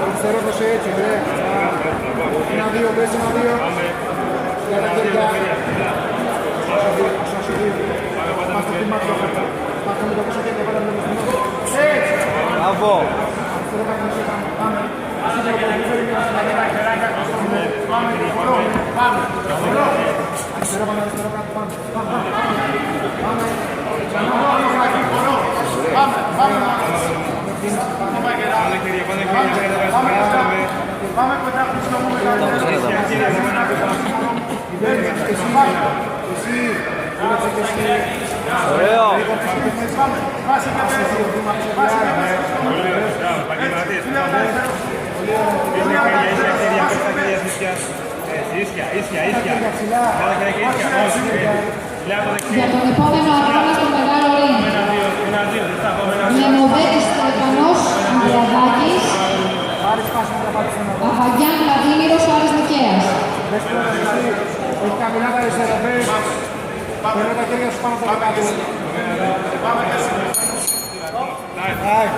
Αριστερό δώσε έτσι, ρε. Ένα-δύο, πες ένα-δύο. Για τα χέρια. Μάστε τη μάτια. Μάστε με το πίσω χέρια, πάντα με το πίσω. Έτσι. Μπράβο. Αριστερό παγνωσί, πάμε. Αριστερό παγνωσί, πάμε. Πάμε. Αριστερό πάνω, αριστερό κάτω, πάμε. Πάμε. Πάμε κοντά στο μου Ωραίο. Για τον επόμενο αγώνα στο μεγάλο ring. Λεμοδέτης Τρεκανός Μαριαδάκης. Αβαγιάν Βλαδίμηρος Άρης Νικαίας. Έχει καμιλά τα αριστερά, πέρα τα χέρια σου πάνω από τα κάτω.